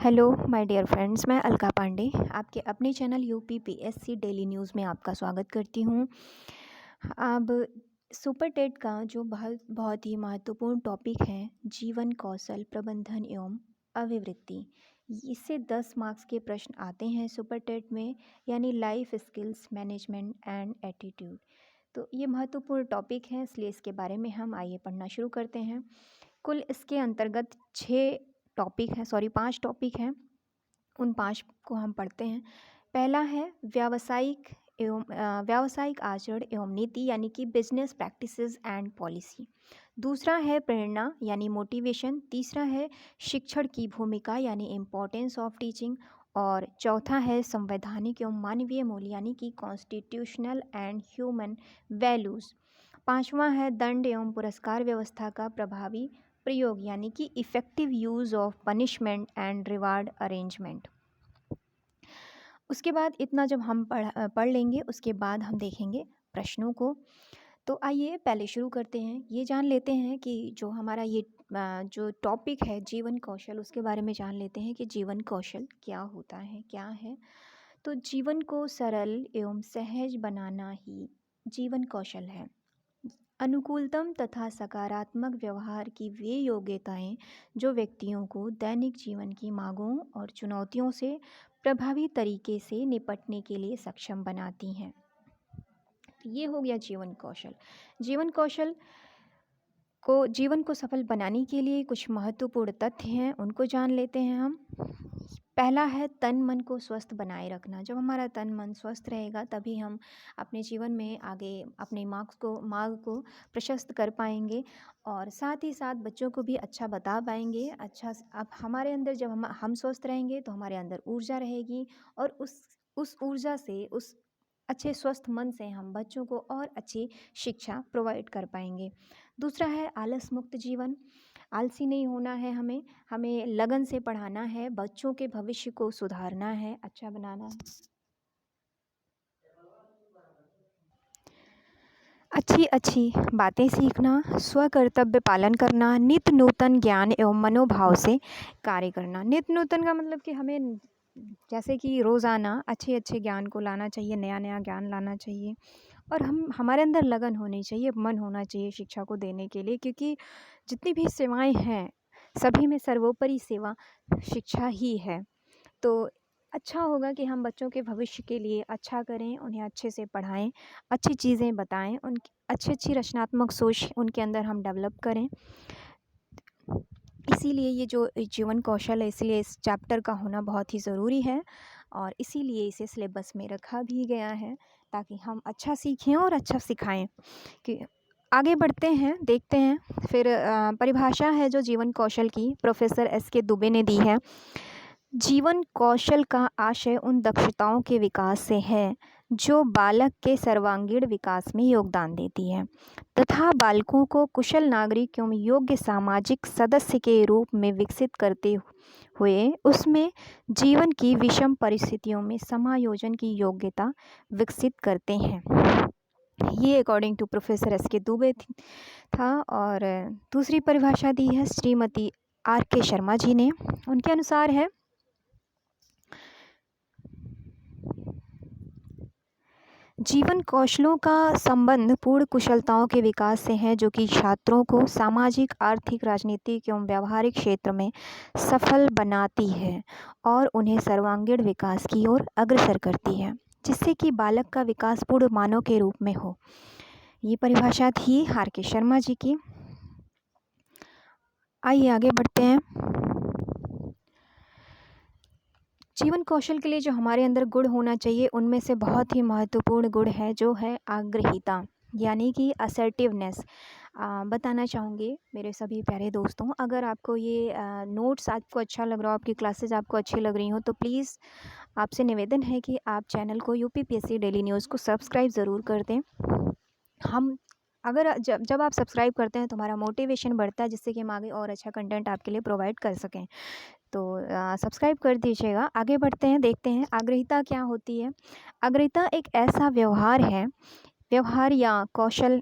Hello my dear friends, मैं अलका पांडे आपके अपने चैनल यूपीपीएससी डेली न्यूज़ में आपका स्वागत करती हूँ। अब सुपर टेट का जो बहुत बहुत ही महत्वपूर्ण टॉपिक है, जीवन कौशल प्रबंधन एवं अभिवृत्ति। इससे 10 मार्क्स के प्रश्न आते हैं सुपर टेट में, यानी life skills management and attitude. तो ये महत्वपूर्ण टॉपिक है, इसलिए इसके बारे में हम आइए पढ़ना शुरू करते हैं। कुल इसके अंतर्गत 5 टॉपिक हैं। उन 5 को हम पढ़ते हैं। पहला है व्यावसायिक आचरण एवं नीति, यानी कि बिजनेस प्रैक्टिसेस एंड पॉलिसी। दूसरा है प्रेरणा यानी मोटिवेशन। तीसरा है शिक्षण की भूमिका यानी इम्पोर्टेंस ऑफ टीचिंग। और चौथा है संवैधानिक एवं मानवीय मूल्य यानी कि कॉन्स्टिट्यूशनल एंड ह्यूमन वैल्यूज़। पांचवा है दंड एवं पुरस्कार व्यवस्था का प्रभावी प्रयोग यानी कि effective use of punishment and reward arrangement. उसके बाद इतना जब हम पढ़ लेंगे, उसके बाद हम देखेंगे प्रश्नों को। तो आइए पहले शुरू करते हैं। ये जान लेते हैं कि जो हमारा ये जो टॉपिक है जीवन कौशल, उसके बारे में जान लेते हैं कि जीवन कौशल क्या होता है, क्या है। तो जीवन को सरल एवं सहज बनाना ही जीवन कौशल है। अनुकूलतम तथा सकारात्मक व्यवहार की वे योग्यताएं जो व्यक्तियों को दैनिक जीवन की मांगों और चुनौतियों से प्रभावी तरीके से निपटने के लिए सक्षम बनाती हैं। तो ये हो गया जीवन कौशल। जीवन को सफल बनाने के लिए कुछ महत्वपूर्ण तथ्य हैं, उनको जान लेते हैं हम। पहला है तन मन को स्वस्थ बनाए रखना। जब हमारा तन मन स्वस्थ रहेगा तभी हम अपने जीवन में आगे अपने मार्ग को प्रशस्त कर पाएंगे, और साथ ही साथ बच्चों को भी अच्छा बता पाएंगे। अब हमारे अंदर जब हम स्वस्थ रहेंगे तो हमारे अंदर ऊर्जा रहेगी, और उस ऊर्जा से, उस अच्छे स्वस्थ मन से हम बच्चों को और अच्छी शिक्षा प्रोवाइड कर पाएंगे। दूसरा है आलस मुक्त जीवन। आलसी नहीं होना है, हमें लगन से पढ़ाना है, बच्चों के भविष्य को सुधारना है, अच्छा बनाना है। अच्छी अच्छी बातें सीखना, स्वकर्तव्य पालन करना, नित्य नूतन ज्ञान एवं मनोभाव से कार्य करना। नित्य नूतन का मतलब कि हमें जैसे कि रोज़ाना अच्छे अच्छे ज्ञान को लाना चाहिए, नया नया ज्ञान लाना चाहिए, और हमारे अंदर लगन होनी चाहिए, मन होना चाहिए शिक्षा को देने के लिए, क्योंकि जितनी भी सेवाएं हैं सभी में सर्वोपरि सेवा शिक्षा ही है। तो अच्छा होगा कि हम बच्चों के भविष्य के लिए अच्छा करें, उन्हें अच्छे से पढ़ाएं, अच्छी चीज़ें बताएं, उनकी अच्छी अच्छी रचनात्मक सोच उनके अंदर हम डेवलप करें। इसीलिए ये जो जीवन कौशल है, इसलिए इस चैप्टर का होना बहुत ही ज़रूरी है, और इसीलिए इसे सिलेबस में रखा भी गया है ताकि हम अच्छा सीखें और अच्छा सिखाएं। कि आगे बढ़ते हैं, देखते हैं फिर परिभाषा है जो जीवन कौशल की प्रोफेसर एस.के. दुबे ने दी है। जीवन कौशल का आशय उन दक्षताओं के विकास से है जो बालक के सर्वांगीण विकास में योगदान देती है तथा बालकों को कुशल नागरिक एवं योग्य सामाजिक सदस्य के रूप में विकसित करते हुए उसमें जीवन की विषम परिस्थितियों में समायोजन की योग्यता विकसित करते हैं। ये अकॉर्डिंग टू प्रोफेसर एस.के. दुबे था। और दूसरी परिभाषा दी है श्रीमती आर.के. शर्मा जी ने। उनके अनुसार है जीवन कौशलों का संबंध पूर्ण कुशलताओं के विकास से है जो कि छात्रों को सामाजिक, आर्थिक, राजनीतिक एवं व्यावहारिक क्षेत्र में सफल बनाती है और उन्हें सर्वांगीण विकास की ओर अग्रसर करती है, जिससे कि बालक का विकास पूर्ण मानव के रूप में हो। ये परिभाषा थी आर.के. शर्मा जी की। आइए आगे बढ़ते हैं। जीवन कौशल के लिए जो हमारे अंदर गुण होना चाहिए, उनमें से बहुत ही महत्वपूर्ण गुण है जो है आग्रहिता, यानी कि असर्टिवनेस। बताना चाहूँगी मेरे सभी प्यारे दोस्तों, अगर आपको ये नोट्स आपको अच्छा लग रहा हो, आपकी क्लासेस आपको अच्छी लग रही हो, तो प्लीज़ आपसे निवेदन है कि आप चैनल को यूपीपीएससी डेली न्यूज़ को सब्सक्राइब ज़रूर कर दें। जब आप सब्सक्राइब करते हैं तो हमारा मोटिवेशन बढ़ता है, जिससे कि हम आगे और अच्छा कंटेंट आपके लिए प्रोवाइड कर सकें। तो सब्सक्राइब कर दीजिएगा। आगे बढ़ते हैं, देखते हैं आग्रहिता क्या होती है। आग्रहिता एक ऐसा व्यवहार या कौशल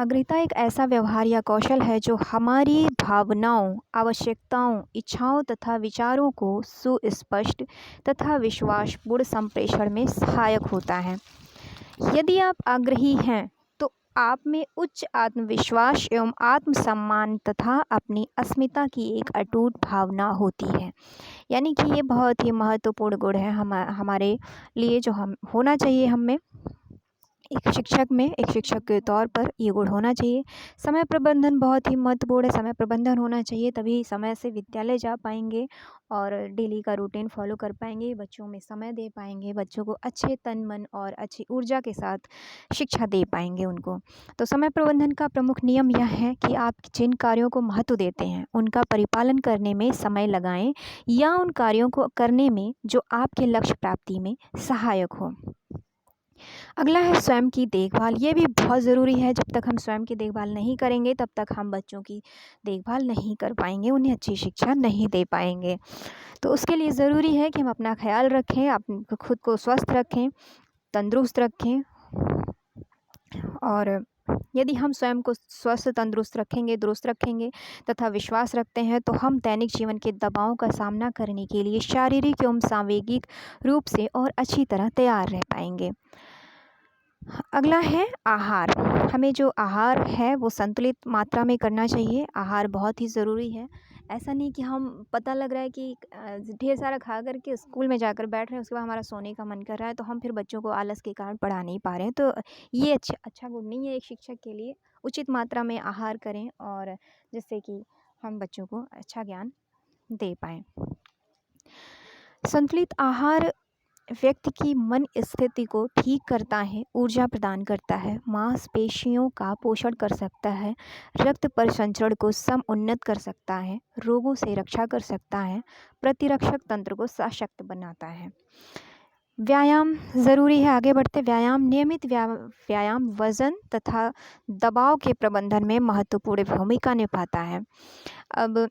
अग्रता एक ऐसा व्यवहार या कौशल है जो हमारी भावनाओं, आवश्यकताओं, इच्छाओं तथा विचारों को सुस्पष्ट तथा विश्वासपूर्ण संप्रेषण में सहायक होता है। यदि आप आग्रही हैं तो आप में उच्च आत्मविश्वास एवं आत्मसम्मान तथा अपनी अस्मिता की एक अटूट भावना होती है। यानी कि ये बहुत ही महत्वपूर्ण गुण है हमारे लिए, जो हम होना चाहिए हम में। एक शिक्षक के तौर पर ये गुण होना चाहिए। समय प्रबंधन बहुत ही महत्वपूर्ण है। समय प्रबंधन होना चाहिए, तभी समय से विद्यालय जा पाएंगे और डेली का रूटीन फॉलो कर पाएंगे, बच्चों में समय दे पाएंगे, बच्चों को अच्छे तन मन और अच्छी ऊर्जा के साथ शिक्षा दे पाएंगे उनको। तो समय प्रबंधन का प्रमुख नियम यह है कि आप जिन कार्यों को महत्व देते हैं उनका परिपालन करने में समय लगाएं, या उन कार्यों को करने में जो आपके लक्ष्य प्राप्ति में सहायक हो। अगला है स्वयं की देखभाल। ये भी बहुत ज़रूरी है। जब तक हम स्वयं की देखभाल नहीं करेंगे तब तक हम बच्चों की देखभाल नहीं कर पाएंगे, उन्हें अच्छी शिक्षा नहीं दे पाएंगे। तो उसके लिए ज़रूरी है कि हम अपना ख्याल रखें, अपने खुद को स्वस्थ रखें, तंदुरुस्त रखें। और यदि हम स्वयं को स्वस्थ, तंदुरुस्त रखेंगे, दुरुस्त रखेंगे तथा विश्वास रखते हैं तो हम दैनिक जीवन के दबावों का सामना करने के लिए शारीरिक एवं सांवेगिक रूप से और अच्छी तरह तैयार रह पाएंगे। अगला है आहार। हमें जो आहार है वो संतुलित मात्रा में करना चाहिए। आहार बहुत ही ज़रूरी है। ऐसा नहीं कि हम पता लग रहा है कि ढेर सारा खा कर के स्कूल में जाकर बैठ रहे हैं, उसके बाद हमारा सोने का मन कर रहा है तो हम फिर बच्चों को आलस के कारण पढ़ा नहीं पा रहे हैं। तो ये अच्छा गुण नहीं है एक शिक्षक के लिए। उचित मात्रा में आहार करें और जिससे कि हम बच्चों को अच्छा ज्ञान दे पाएँ। संतुलित आहार व्यक्ति की मन स्थिति को ठीक करता है, ऊर्जा प्रदान करता है, मांसपेशियों का पोषण कर सकता है, रक्त परिसंचरण को समुन्नत कर सकता है, रोगों से रक्षा कर सकता है, प्रतिरक्षक तंत्र को सशक्त बनाता है। व्यायाम ज़रूरी है। आगे बढ़ते। व्यायाम नियमित व्यायाम वजन तथा दबाव के प्रबंधन में महत्वपूर्ण भूमिका निभाता है। अब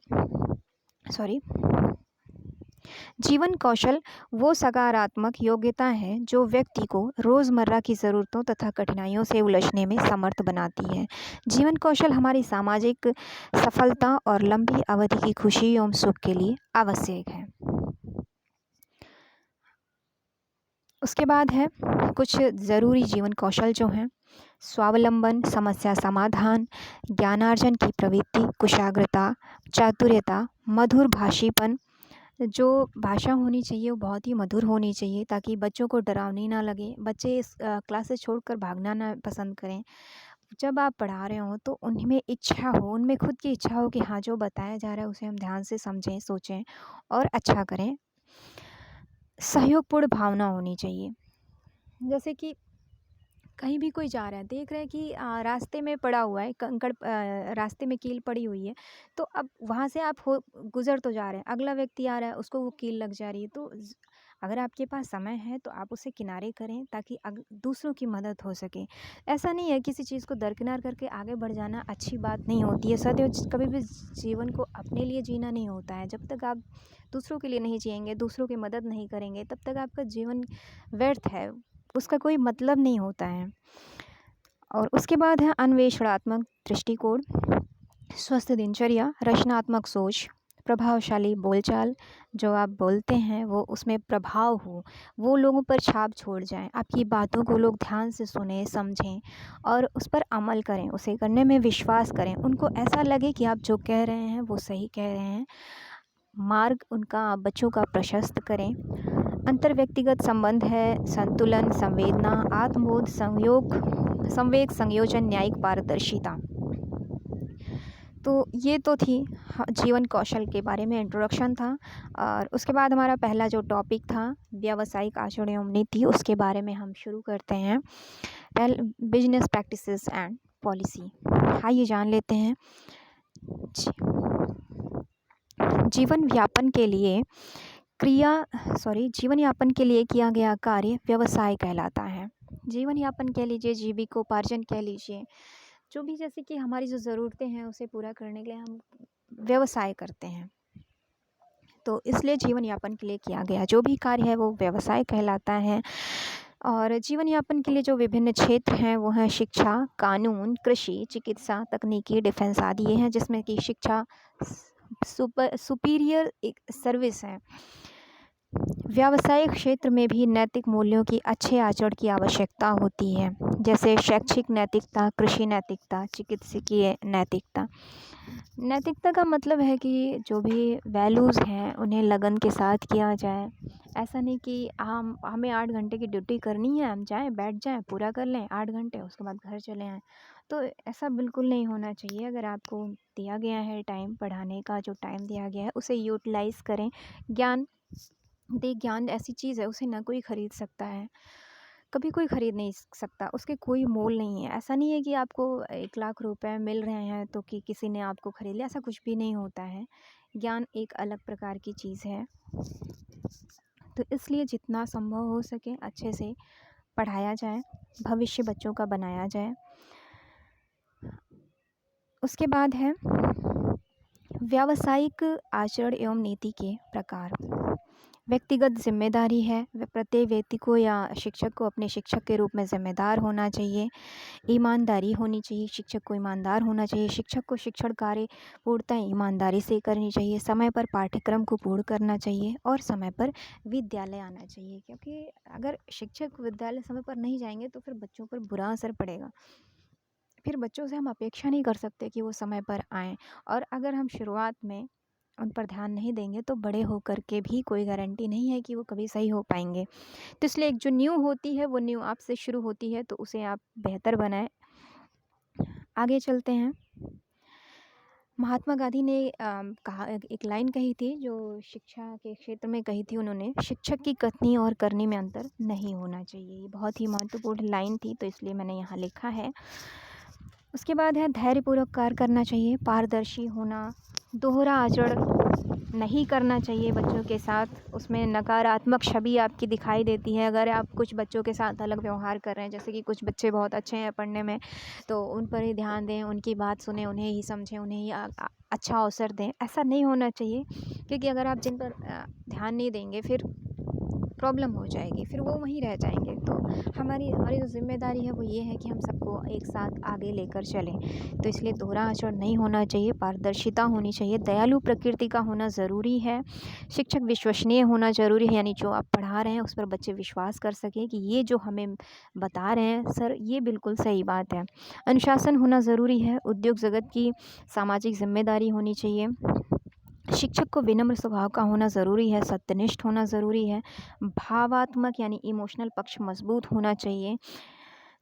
जीवन कौशल वो सकारात्मक योग्यता है जो व्यक्ति को रोज़मर्रा की ज़रूरतों तथा कठिनाइयों से उलझने में समर्थ बनाती है। जीवन कौशल हमारी सामाजिक सफलता और लंबी अवधि की खुशी एवं सुख के लिए आवश्यक है। उसके बाद है कुछ ज़रूरी जीवन कौशल जो हैं: स्वावलंबन, समस्या समाधान, ज्ञानार्जन की प्रवृत्ति, कुशाग्रता, चातुर्यता, मधुर भाषीपन। जो भाषा होनी चाहिए वो बहुत ही मधुर होनी चाहिए ताकि बच्चों को डरावनी ना लगे, बच्चे इस क्लासेस छोड़कर भागना ना पसंद करें। जब आप पढ़ा रहे हो तो उनमें इच्छा हो, उनमें खुद की इच्छा हो कि हाँ, जो बताया जा रहा है उसे हम ध्यान से समझें, सोचें और अच्छा करें। सहयोगपूर्ण भावना होनी चाहिए। जैसे कि कहीं भी कोई जा रहा है, देख रहे हैं कि रास्ते में पड़ा हुआ है कंकड़, रास्ते में कील पड़ी हुई है, तो अब वहाँ से आप हो गुज़र तो जा रहे हैं, अगला व्यक्ति आ रहा है उसको वो कील लग जा रही है, तो अगर आपके पास समय है तो आप उसे किनारे करें ताकि दूसरों की मदद हो सके। ऐसा नहीं है किसी चीज़ को दरकिनार करके आगे बढ़ जाना अच्छी बात नहीं होती है। सदैव कभी भी जीवन को अपने लिए जीना नहीं होता है। जब तक आप दूसरों के लिए नहीं जिएंगे, दूसरों की मदद नहीं करेंगे, तब तक आपका जीवन व्यर्थ है, उसका कोई मतलब नहीं होता है। और उसके बाद है अन्वेषणात्मक दृष्टिकोण, स्वस्थ दिनचर्या, रचनात्मक सोच, प्रभावशाली बोलचाल। जो आप बोलते हैं वो उसमें प्रभाव हो, वो लोगों पर छाप छोड़ जाए, आपकी बातों को लोग ध्यान से सुने, समझें और उस पर अमल करें, उसे करने में विश्वास करें, उनको ऐसा लगे कि आप जो कह रहे हैं वो सही कह रहे हैं। मार्ग उनका बच्चों का प्रशस्त करें। अंतर व्यक्तिगत संबंध है संतुलन, संवेदना, आत्मबोध, संवेग, संयोजन, न्यायिक पारदर्शिता। तो ये तो थी जीवन कौशल के बारे में इंट्रोडक्शन था। और उसके बाद हमारा पहला जो टॉपिक था व्यावसायिक आचरण एवं नीति, उसके बारे में हम शुरू करते हैं। Business practices and policy. आइए जान लेते हैं। जीवन यापन के लिए किया गया कार्य व्यवसाय कहलाता है। जीवन यापन कह लीजिए, जीविकोपार्जन कह लीजिए, जो भी, जैसे कि हमारी जो ज़रूरतें हैं उसे पूरा करने के लिए हम व्यवसाय करते हैं, तो इसलिए जीवन यापन के लिए किया गया जो भी कार्य है वो व्यवसाय कहलाता है। और जीवन यापन के लिए जो विभिन्न क्षेत्र हैं वो हैं शिक्षा, कानून, कृषि, चिकित्सा, तकनीकी, डिफेंस आदि ये हैं जिसमें कि शिक्षा सुपीरियर एक सर्विस है। व्यावसायिक क्षेत्र में भी नैतिक मूल्यों की अच्छे आचरण की आवश्यकता होती है, जैसे शैक्षिक नैतिकता, कृषि नैतिकता, चिकित्सकीय नैतिकता। नैतिकता का मतलब है कि जो भी वैल्यूज़ हैं उन्हें लगन के साथ किया जाए। ऐसा नहीं कि हमें 8 घंटे की ड्यूटी करनी है, हम जाएँ, बैठ जाएँ, पूरा कर लें 8 घंटे, उसके बाद घर चले आएँ। तो ऐसा बिल्कुल नहीं होना चाहिए। अगर आपको दिया गया है टाइम, पढ़ाने का जो टाइम दिया गया है उसे यूटिलाइज़ करें। ज्ञान ऐसी चीज़ है, उसे ना कोई खरीद सकता है, कभी कोई खरीद नहीं सकता, उसके कोई मोल नहीं है। ऐसा नहीं है कि आपको 1 लाख रुपए मिल रहे हैं तो कि किसी ने आपको खरीद लिया, ऐसा कुछ भी नहीं होता है। ज्ञान एक अलग प्रकार की चीज़ है। तो इसलिए जितना संभव हो सके अच्छे से पढ़ाया जाए, भविष्य बच्चों का बनाया जाए। उसके बाद है व्यावसायिक आचरण एवं नीति के प्रकार। व्यक्तिगत जिम्मेदारी है, प्रत्येक व्यक्ति को या शिक्षक को अपने शिक्षक के रूप में ज़िम्मेदार होना चाहिए। ईमानदारी होनी चाहिए, शिक्षक को ईमानदार होना चाहिए। शिक्षक को शिक्षण कार्य पूर्णतः ईमानदारी से करनी चाहिए। समय पर पाठ्यक्रम को पूर्ण करना चाहिए और समय पर विद्यालय आना चाहिए, क्योंकि अगर शिक्षक विद्यालय समय पर नहीं जाएंगे तो फिर बच्चों पर बुरा असर पड़ेगा। फिर बच्चों से हम अपेक्षा नहीं कर सकते कि वो समय पर आएँ, और अगर हम शुरुआत में उन पर ध्यान नहीं देंगे तो बड़े होकर के भी कोई गारंटी नहीं है कि वो कभी सही हो पाएंगे। तो इसलिए एक जो नींव होती है वो नींव आपसे शुरू होती है, तो उसे आप बेहतर बनाएं। आगे चलते हैं। महात्मा गांधी ने कहा, एक लाइन कही थी जो शिक्षा के क्षेत्र में कही थी उन्होंने, शिक्षक की कथनी और करनी में अंतर नहीं होना चाहिए। ये बहुत ही महत्वपूर्ण लाइन थी, तो इसलिए मैंने यहाँ लिखा है। उसके बाद है धैर्यपूर्वक कार्य करना चाहिए, पारदर्शी होना, दोहरा आचरण नहीं करना चाहिए बच्चों के साथ। उसमें नकारात्मक छवि आपकी दिखाई देती है अगर आप कुछ बच्चों के साथ अलग व्यवहार कर रहे हैं। जैसे कि कुछ बच्चे बहुत अच्छे हैं पढ़ने में, तो उन पर ही ध्यान दें, उनकी बात सुने, उन्हें ही समझें, उन्हें ही अच्छा अवसर दें। ऐसा नहीं होना चाहिए, क्योंकि अगर आप जिन पर ध्यान नहीं देंगे फिर प्रॉब्लम हो जाएगी, फिर वो वहीं रह जाएंगे। तो हमारी जो जिम्मेदारी है वो ये है कि हम सबको एक साथ आगे लेकर चलें। तो इसलिए दोहरा आचरण नहीं होना चाहिए, पारदर्शिता होनी चाहिए, दयालु प्रकृति का होना ज़रूरी है। शिक्षक विश्वसनीय होना ज़रूरी है, यानी जो आप पढ़ा रहे हैं उस पर बच्चे विश्वास कर सकें कि ये जो हमें बता रहे हैं सर ये बिल्कुल सही बात है। अनुशासन होना ज़रूरी है, उद्योग जगत की सामाजिक जिम्मेदारी होनी चाहिए। शिक्षक को विनम्र स्वभाव का होना ज़रूरी है, सत्यनिष्ठ होना ज़रूरी है, भावात्मक यानी इमोशनल पक्ष मजबूत होना चाहिए,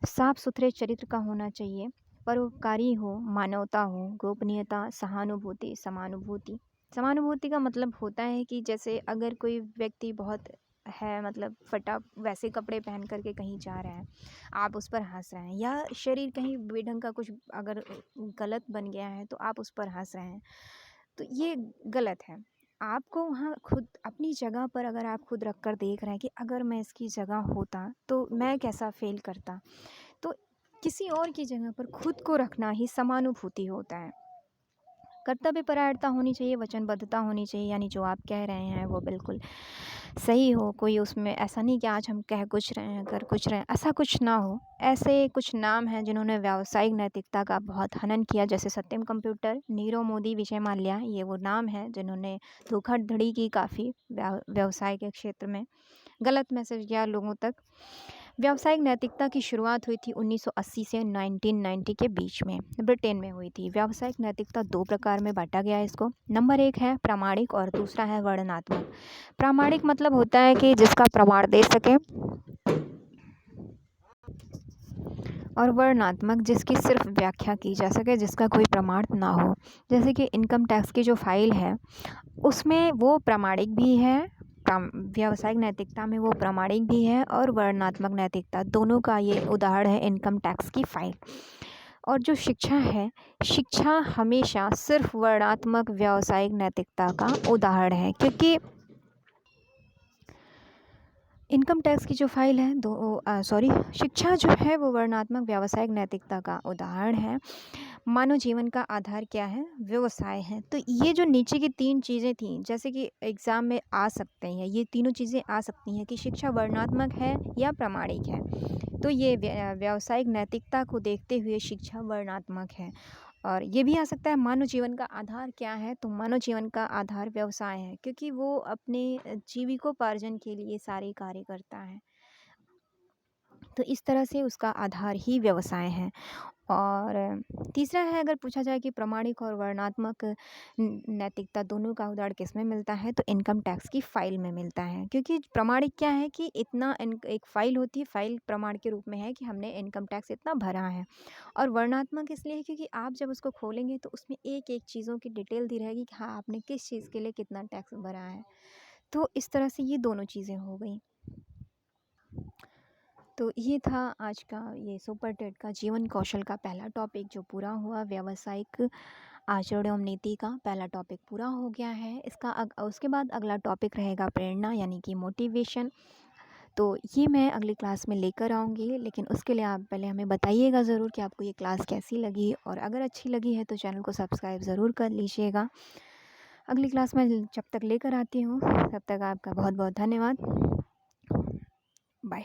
साफ सुथरे चरित्र का होना चाहिए, परोपकारी हो, मानवता हो, गोपनीयता, सहानुभूति, समानुभूति। समानुभूति का मतलब होता है कि जैसे अगर कोई व्यक्ति बहुत है, मतलब फटा वैसे कपड़े पहन करके कहीं जा रहा है, आप उस पर हंस रहे हैं, या शरीर कहीं बेढंग का कुछ अगर गलत बन गया है तो आप उस पर हंस रहे हैं, तो ये गलत है। आपको वहाँ खुद अपनी जगह पर अगर आप खुद रख कर देख रहे हैं कि अगर मैं इसकी जगह होता तो मैं कैसा फ़ील करता, तो किसी और की जगह पर खुद को रखना ही समानुभूति होता है। कर्तव्य परायणता होनी चाहिए, वचनबद्धता होनी चाहिए, यानी जो आप कह रहे हैं वो बिल्कुल सही हो। कोई उसमें ऐसा नहीं कि आज हम कह कुछ रहे हैं कर कुछ रहे हैं, ऐसा कुछ ना हो। ऐसे कुछ नाम हैं जिन्होंने व्यावसायिक नैतिकता का बहुत हनन किया, जैसे सत्यम कंप्यूटर, नीरव मोदी, विजय माल्या। ये वो नाम हैं जिन्होंने धोखाधड़ी की काफ़ी व्यवसाय के क्षेत्र में, गलत मैसेज गया लोगों तक। व्यावसायिक नैतिकता की शुरुआत हुई थी 1980 से 1990 के बीच में, ब्रिटेन में हुई थी। व्यावसायिक नैतिकता 2 प्रकार में बांटा गया है इसको। नंबर 1 है प्रामाणिक और दूसरा है वर्णनात्मक। प्रामाणिक मतलब होता है कि जिसका प्रमाण दे सके, और वर्णनात्मक जिसकी सिर्फ व्याख्या की जा सके, जिसका कोई प्रमाण ना हो। जैसे कि इनकम टैक्स की जो फाइल है उसमें वो प्रामाणिक भी है, व्यावसायिक नैतिकता में वो प्रामाणिक भी है, और वर्णनात्मक नैतिकता, दोनों का ये उदाहरण है इनकम टैक्स की फाइल। और जो शिक्षा है, शिक्षा हमेशा सिर्फ वर्णनात्मक व्यावसायिक नैतिकता का उदाहरण है, क्योंकि इनकम टैक्स की जो फाइल है शिक्षा जो है वो वर्णनात्मक व्यावसायिक नैतिकता का उदाहरण है। मानव जीवन का आधार क्या है? व्यवसाय है। तो ये जो नीचे की 3 चीज़ें थीं, जैसे कि एग्ज़ाम में आ सकते हैं, ये तीनों चीज़ें आ सकती हैं कि शिक्षा वर्णनात्मक है या प्रामाणिक है। तो ये व्यावसायिक नैतिकता को देखते हुए शिक्षा वर्णनात्मक है। और ये भी आ सकता है मानव जीवन का आधार क्या है? तो मानव जीवन का आधार व्यवसाय है, क्योंकि वो अपने जीविकोपार्जन के लिए सारे कार्य करता है। तो इस तरह से उसका आधार ही व्यवसाय है। और तीसरा है, अगर पूछा जाए कि प्रामाणिक और वर्णनात्मक नैतिकता दोनों का उदाहरण किसमें मिलता है, तो इनकम टैक्स की फाइल में मिलता है। क्योंकि प्रामाणिक क्या है कि इतना एक फाइल होती है, फाइल प्रमाण के रूप में है कि हमने इनकम टैक्स इतना भरा है। और वर्णनात्मक इसलिए है क्योंकि आप जब उसको खोलेंगे तो उसमें एक एक चीज़ों की डिटेल दी रहेगी कि हाँ, आपने किस चीज़ के लिए कितना टैक्स भरा है। तो इस तरह से ये दोनों चीज़ें हो गई। तो ये था आज का ये सुपर टेट का जीवन कौशल का पहला टॉपिक जो पूरा हुआ। व्यावसायिक आचरण एवं नीति का पहला टॉपिक पूरा हो गया है। इसका उसके बाद अगला टॉपिक रहेगा प्रेरणा यानी कि मोटिवेशन। तो ये मैं अगली क्लास में लेकर आऊँगी, लेकिन उसके लिए आप पहले हमें बताइएगा ज़रूर कि आपको ये क्लास कैसी लगी, और अगर अच्छी लगी है तो चैनल को सब्सक्राइब ज़रूर कर लीजिएगा। अगली क्लास में जब तक लेकर आती हूँ, तब तक आपका बहुत बहुत धन्यवाद। बाय।